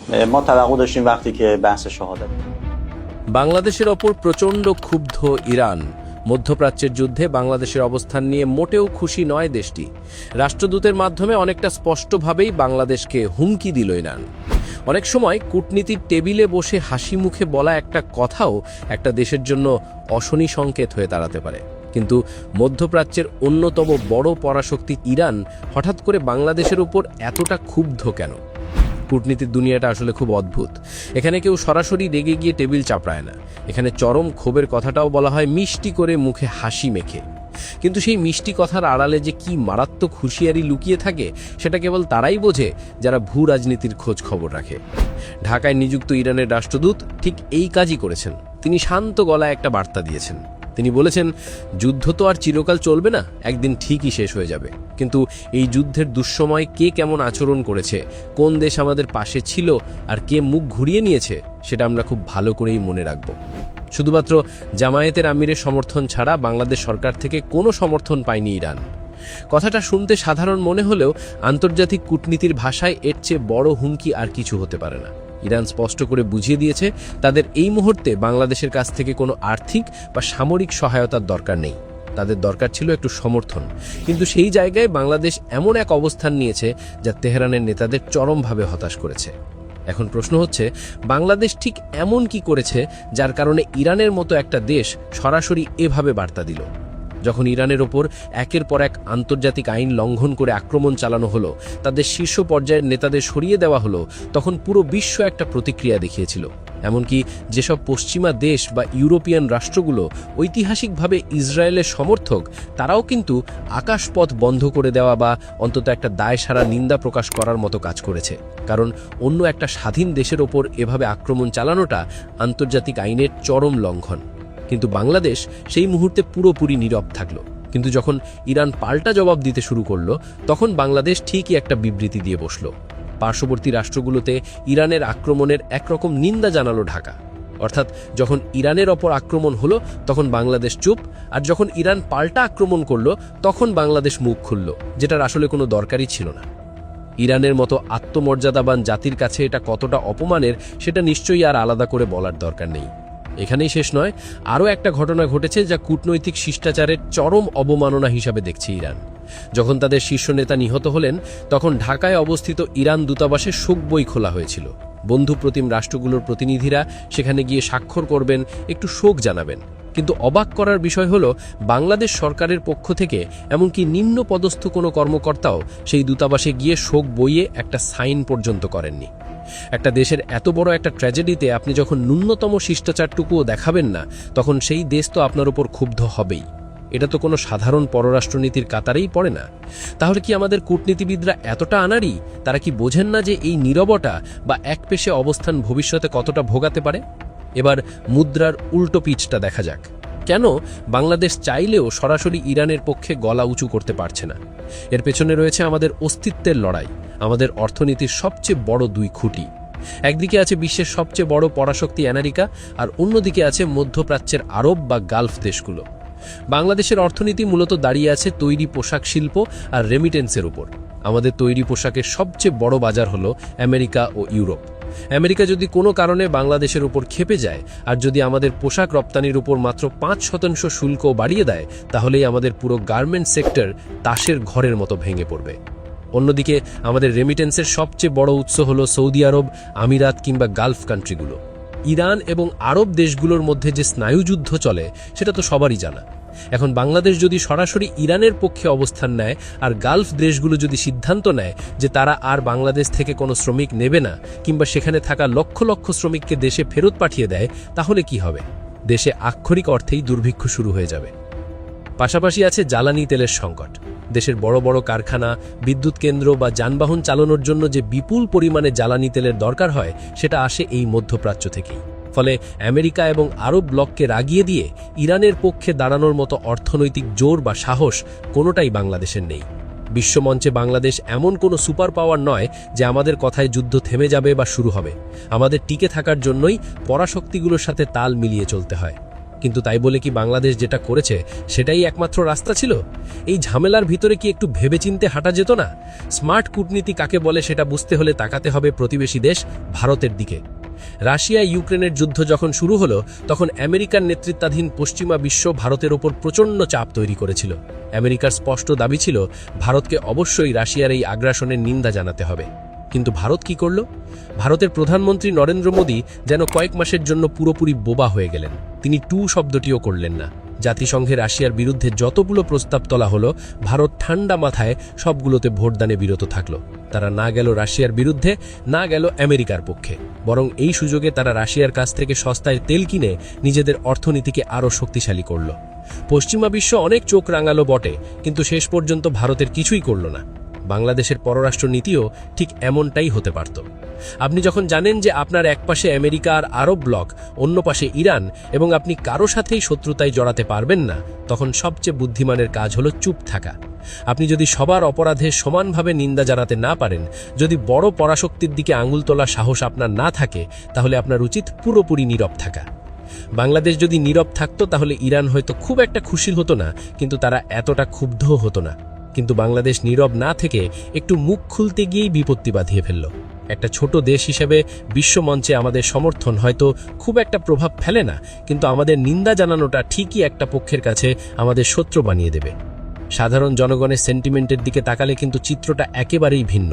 ما توقع داشتیم وقتی که بحث شهادت বাংলাদেশের ওপর প্রচণ্ড ক্ষুব্ধ ইরান। মধ্যপ্রাচ্যের যুদ্ধে বাংলাদেশের অবস্থান নিয়ে মোটেও খুশি নয় দেশটি। রাষ্ট্রদূতের মাধ্যমে অনেকটা স্পষ্টভাবেই বাংলাদেশকে হুমকি দিল ইরান। অনেক সময় কূটনীতির টেবিলে বসে হাসি মুখে বলা একটা কথাও একটা দেশের জন্য অশনি সংকেত হয়ে দাঁড়াতে পারে। কিন্তু মধ্যপ্রাচ্যের অন্যতম বড় পরাশক্তি ইরান হঠাৎ করে বাংলাদেশের উপর এতটা ক্ষুব্ধ কেন? কূটনীতির দুনিয়াটা আসলে খুব অদ্ভুত। এখানে কেউ সরাসরি রেগে গিয়ে টেবিল চাপড়ায় না। এখানে চরম ক্ষোভের কথাটাও বলা হয় মিষ্টি করে, মুখে হাসি মেখে। কিন্তু সেই মিষ্টি কথার আড়ালে যে কি মারাত্মক হুঁশিয়ারি লুকিয়ে থাকে সেটা কেবল তারাই বোঝে যারা ভূ রাজনীতির খোঁজ খবর রাখে। ঢাকায় নিযুক্ত ইরানের রাষ্ট্রদূত ঠিক এই কাজই করেছেন। তিনি শান্ত গলায় একটা বার্তা দিয়েছেন। তিনি বলেছেন, যুদ্ধ তো আর চিরকাল চলবে না, একদিন ঠিকই শেষ হয়ে যাবে। কিন্তু এই যুদ্ধের দুঃসময় কে কেমন আচরণ করেছে, কোন দেশ আমাদের পাশে ছিল আর কে মুখ ঘুরিয়ে নিয়েছে, সেটা আমরা খুব ভালো করেই মনে রাখব। শুধুমাত্র জামায়াতের আমিরের সমর্থন ছাড়া বাংলাদেশ সরকার থেকে কোনো সমর্থন পায়নি ইরান। কথাটা শুনতে সাধারণ মনে হলেও আন্তর্জাতিক কূটনীতির ভাষায় এর চেয়ে বড় হুমকি আর কিছু হতে পারে না। ইরান স্পষ্ট করে বুঝিয়ে দিয়েছে তাদের এই মুহূর্তে বাংলাদেশের কাছ থেকে কোনো আর্থিক বা সামরিক সহায়তার দরকার নেই। তাদের দরকার ছিল একটু সমর্থন। কিন্তু সেই জায়গায় বাংলাদেশ এমন এক অবস্থান নিয়েছে যা তেহরানের নেতাদের চরমভাবে হতাশ করেছে। এখন প্রশ্ন হচ্ছে, বাংলাদেশ ঠিক এমন কি করেছে যার কারণে ইরানের মতো একটা দেশ সরাসরি এভাবে বার্তা দিল? যখন ইরানের ওপর একের পর এক আন্তর্জাতিক আইন লঙ্ঘন করে আক্রমণ চালানো হলো, তাদের শীর্ষ পর্যায়ের নেতাদের সরিয়ে দেওয়া হলো, তখন পুরো বিশ্ব একটা প্রতিক্রিয়া দেখিয়েছিল। এমনকি যেসব পশ্চিমা দেশ বা ইউরোপিয়ান রাষ্ট্রগুলো ঐতিহাসিকভাবে ইসরায়েলের সমর্থক, তারাও কিন্তু আকাশপথ বন্ধ করে দেওয়া বা অন্তত একটা দায়সারা নিন্দা প্রকাশ করার মতো কাজ করেছে। কারণ অন্য একটা স্বাধীন দেশের ওপর এভাবে আক্রমণ চালানোটা আন্তর্জাতিক আইনের চরম লঙ্ঘন। কিন্তু বাংলাদেশ সেই মুহূর্তে পুরোপুরি নীরব থাকলো। কিন্তু যখন ইরান পাল্টা জবাব দিতে শুরু করলো, তখন বাংলাদেশ ঠিকই একটা বিবৃতি দিয়ে বসলো। পার্শ্ববর্তী রাষ্ট্রগুলোতে ইরানের আক্রমণের একরকম নিন্দা জানালো ঢাকা। অর্থাৎ যখন ইরানের ওপর আক্রমণ হলো তখন বাংলাদেশ চুপ, আর যখন ইরান পাল্টা আক্রমণ করলো তখন বাংলাদেশ মুখ খুলল, যেটার আসলে কোনো দরকারই ছিল না। ইরানের মতো আত্মমর্যাদাবান জাতির কাছে এটা কতটা অপমানের সেটা নিশ্চয়ই আর আলাদা করে বলার দরকার নেই। এখানেই শেষ নয়, আরও একটা ঘটনা ঘটেছে যা কূটনৈতিক শিষ্টাচারের চরম অবমাননা হিসাবে দেখছে ইরান। যখন তাদের শীর্ষ নেতা নিহত হলেন, তখন ঢাকায় অবস্থিত ইরান দূতাবাসে শোক বই খোলা হয়েছিল। বন্ধুপ্রতিম রাষ্ট্রগুলোর প্রতিনিধিরা সেখানে গিয়ে স্বাক্ষর করবেন, একটু শোক জানাবেন। কিন্তু অবাক করার বিষয় হলো, বাংলাদেশ সরকারের পক্ষ থেকে এমনকি নিম্ন পদস্থ কোনো কর্মকর্তাও সেই দূতাবাসে গিয়ে শোক বইয়ে একটা সাইন পর্যন্ত করেননি। একটা দেশের এত বড় একটা ট্র্যাজেডিতে আপনি যখন ন্যূনতম শিষ্টাচারটুকুও দেখাবেন না, তখন সেই দেশ তো আপনার উপর ক্ষুব্ধ হবেই। এটা তো কোনো সাধারণ পররাষ্ট্রনীতির কাতারেই পড়ে না। তাহলে কি আমাদের কূটনীতিবিদরা এতটা আনাড়ি? তারা কি বোঝেন না যে এই নীরবতা বা একপেশে অবস্থান ভবিষ্যতে কতটা ভোগাতে পারে? এবার মুদ্রার উল্টো পিঠটা দেখা যাক। কেন বাংলাদেশ চাইলেও সরাসরি ইরানের পক্ষে গলা উঁচু করতে পারছে না? এর পেছনে রয়েছে আমাদের অস্তিত্বের লড়াই, আমাদের অর্থনীতির সবচেয়ে বড় দুই খুঁটি। একদিকে আছে বিশ্বের সবচেয়ে বড় পরাশক্তি আমেরিকা, আর অন্যদিকে আছে মধ্যপ্রাচ্যের আরব বা গালফ দেশগুলো। বাংলাদেশের অর্থনীতি মূলত দাঁড়িয়ে আছে তৈরি পোশাক শিল্প আর রেমিটেন্সের উপর। আমাদের তৈরি পোশাকের সবচেয়ে বড় বাজার হলো আমেরিকা ও ইউরোপ। আমেরিকা যদি কোনো কারণে বাংলাদেশের উপর ক্ষেপে যায়, আর যদি আমাদের পোশাক রপ্তানির উপর মাত্র 5% শুল্ক বাড়িয়ে দেয়, তাহলেই আমাদের পুরো গার্মেন্ট সেক্টর তাসের ঘরের মতো ভেঙে পড়বে। অন্যদিকে আমাদের রেমিটেন্সের সবচেয়ে বড় উৎস হলো সৌদি আরব, আমিরাত কিংবা গালফ কান্ট্রিগুলো। ইরান এবং আরব দেশগুলোর মধ্যে যে স্নায়ুযুদ্ধ চলে সেটা তো সবারই জানা। এখন বাংলাদেশ যদি সরাসরি ইরানের পক্ষে অবস্থান নেয়, আর গালফ দেশগুলো যদি সিদ্ধান্ত নেয় যে তারা আর বাংলাদেশ থেকে কোনো শ্রমিক নেবে না, কিংবা সেখানে থাকা লক্ষ লক্ষ শ্রমিককে দেশে ফেরত পাঠিয়ে দেয়, তাহলে কি হবে? দেশে আক্ষরিক অর্থেই দুর্ভিক্ষ শুরু হয়ে যাবে। পাশাপাশি আছে জ্বালানি তেলের সংকট। দেশের বড় বড় কারখানা, বিদ্যুৎ কেন্দ্র বা যানবাহন চালানোর জন্য যে বিপুল পরিমাণে জ্বালানি তেলের দরকার হয়, সেটা আসে এই মধ্যপ্রাচ্য থেকেই। ফলে আমেরিকা এবং আরব ব্লককে রাগিয়ে দিয়ে ইরানের পক্ষে দাঁড়ানোর মতো অর্থনৈতিক জোর বা সাহস কোনোটাই বাংলাদেশের নেই। বিশ্বমঞ্চে বাংলাদেশ এমন কোনো সুপার পাওয়ার নয় যে আমাদের কথায় যুদ্ধ থেমে যাবে বা শুরু হবে। আমাদের টিকে থাকার জন্যই পরাশক্তিগুলোর সাথে তাল মিলিয়ে চলতে হয়। কিন্তু তাই বলে কি বাংলাদেশ যেটা করেছে সেটাই একমাত্র রাস্তা ছিল? এই ঝামেলার ভিতরে কি একটু ভেবেচিন্তে হাঁটা যেত না? স্মার্ট কূটনীতি কাকে বলে সেটা বুঝতে হলে তাকাতে হবে প্রতিবেশী দেশ ভারতের দিকে। রাশিয়া ইউক্রেনের যুদ্ধ যখন শুরু হলো তখন আমেরিকার নেতৃত্বাধীন পশ্চিমা বিশ্ব ভারতের ওপর প্রচণ্ড চাপ তৈরি করেছিল। আমেরিকার স্পষ্ট দাবি ছিল ভারতকে অবশ্যই রাশিয়ার এই আগ্রাসনের নিন্দা জানাতে হবে। কিন্তু ভারত কি করল? ভারতের প্রধানমন্ত্রী নরেন্দ্র মোদী যেন কয়েক মাসের জন্য পুরোপুরি বোবা হয়ে গেলেন। তিনি শব্দটিও করলেন না। জাতিসংঘে রাশিয়ার বিরুদ্ধে যতগুলো প্রস্তাব তোলা হলো, ভারত ঠান্ডা মাথায় সবগুলোতে ভোটদানে বিরত থাকল। তারা না গেল রাশিয়ার বিরুদ্ধে, না গেল আমেরিকার পক্ষে, বরং এই সুযোগে তারা রাশিয়ার কাছ থেকে সস্তায় তেল কিনে নিজেদের অর্থনীতিকে আরও শক্তিশালী করল। পশ্চিমা বিশ্ব অনেক চোখ রাঙালো বটে, কিন্তু শেষ পর্যন্ত ভারতের কিছুই করল না। বাংলাদেশের পররাষ্ট্র নীতিও ঠিক এমনটাই হতে পারত। আপনি যখন জানেন যে আপনার একপাশে আমেরিকা আর আরব ব্লক, অন্য পাশে ইরান, এবং আপনি কারো সাথেই শত্রুতায় জড়াতে পারবেন না, তখন সবচেয়ে বুদ্ধিমানের কাজ হলো চুপ থাকা। আপনি যদি সবার অপরাধে সমানভাবে নিন্দা জানাতে না পারেন, যদি বড় পরাশক্তির দিকে আঙুল তোলার সাহস আপনার না থাকে, তাহলে আপনার উচিত পুরোপুরি নীরব থাকা। বাংলাদেশ যদি নীরব থাকতো তাহলে ইরান হয়তো খুব একটা খুশি হতো না, কিন্তু তারা এতটা ক্ষুব্ধও হতো না। কিন্তু বাংলাদেশ নীরব না থেকে একটু মুখ খুলতে গিয়েই বিপত্তি বাঁধিয়ে ফেলল। একটা ছোট দেশ হিসেবে বিশ্বমঞ্চে আমাদের সমর্থন হয়তো খুব একটা প্রভাব ফেলে না, কিন্তু আমাদের নিন্দা জানানোটা ঠিকই একটা পক্ষের কাছে আমাদের শত্রু বানিয়ে দেবে। সাধারণ জনগণের সেন্টিমেন্টের দিকে তাকালে কিন্তু চিত্রটা একেবারেই ভিন্ন।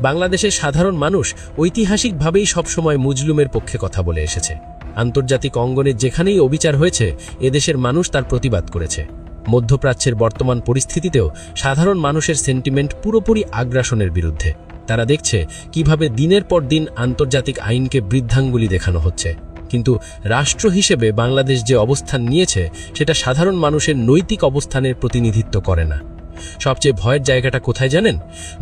বাংলাদেশের সাধারণ মানুষ ঐতিহাসিকভাবেই সবসময় মুজলুমের পক্ষে কথা বলে এসেছে। আন্তর্জাতিক অঙ্গনে যেখানেই অবিচার হয়েছে, এদেশের মানুষ তার প্রতিবাদ করেছে। মধ্যপ্রাচ্যের বর্তমান পরিস্থিতিতেও সাধারণ মানুষের সেন্টিমেন্ট পুরোপুরি আগ্রাসনের বিরুদ্ধে। তারা দেখছে কিভাবে দিনের পর দিন আন্তর্জাতিক আইনকে বৃদ্ধাঙ্গুলি দেখানো হচ্ছে। কিন্তু রাষ্ট্র হিসেবে বাংলাদেশ যে অবস্থান নিয়েছে সেটা সাধারণ মানুষের নৈতিক অবস্থানের প্রতিনিধিত্ব করে না। সবচেয়ে ভয়ের জায়গাটা কোথায় জানেন?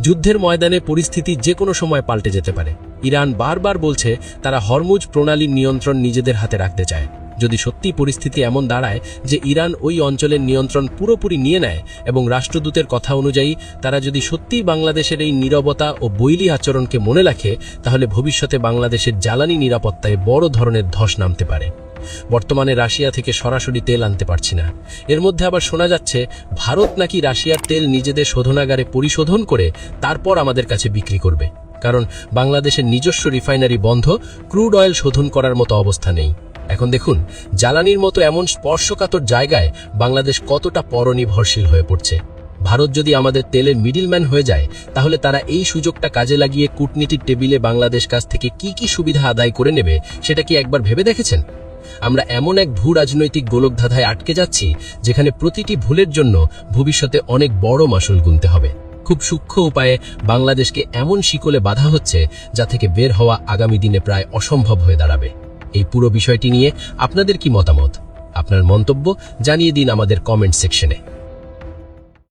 যুদ্ধের ময়দানে পরিস্থিতি যে কোনো সময় পাল্টে যেতে পারে। ইরান বারবার বলছে তারা হরমুজ প্রণালীর নিয়ন্ত্রণ নিজেদের হাতে রাখতে চায়। যদি সত্যি পরিস্থিতি এমন দাঁড়ায় যে ইরান ওই অঞ্চলের নিয়ন্ত্রণ পুরোপুরি নিয়ে নেয় এবং রাষ্ট্রদূতের কথা অনুযায়ী তারা যদি সত্যিই বাংলাদেশের এই নীরবতা ও বৈরী আচরণকে মনে রাখে, তাহলে ভবিষ্যতে বাংলাদেশের জ্বালানি নিরাপত্তায় বড় ধরনের ধস নামতে পারে। বর্তমানে রাশিয়া থেকে সরাসরি তেল আনতে পারছি না। এর মধ্যে আবার শোনা যাচ্ছে ভারত নাকি রাশিয়ার তেল নিজেদের শোধনাগারে পরিশোধন করে তারপর আমাদের কাছে বিক্রি করবে, কারণ বাংলাদেশের নিজস্ব রিফাইনারি বন্ধ, ক্রুড অয়েল শোধন করার মতো অবস্থা নেই। এখন দেখুন জ্বালানির মতো এমন স্পর্শকাতর জায়গায় বাংলাদেশ কতটা পরনির্ভরশীল হয়ে পড়ছে। ভারত যদি আমাদের তেলের মিডলম্যান হয়ে যায়, তাহলে তারা এই সুযোগটা কাজে লাগিয়ে কূটনীতির টেবিলে বাংলাদেশ কাছ থেকে কি কি সুবিধা আদায় করে নেবে সেটা কি একবার ভেবে দেখেছেন? আমরা এমন এক ভূ রাজনৈতিক গোলকধাঁধায় আটকে যাচ্ছি যেখানে প্রতিটি ভুলের জন্য ভবিষ্যতে অনেক বড় মাসুল গুনতে হবে। খুব সূক্ষ্ম উপায়ে বাংলাদেশকে এমন শিকলে বাঁধা হচ্ছে যা থেকে বের হওয়া আগামী দিনে প্রায় অসম্ভব হয়ে দাঁড়াবে। এই পুরো বিষয়টি নিয়ে আপনাদের কি মতামত? আপনার মন্তব্য জানিয়ে দিন আমাদের কমেন্ট সেকশনে।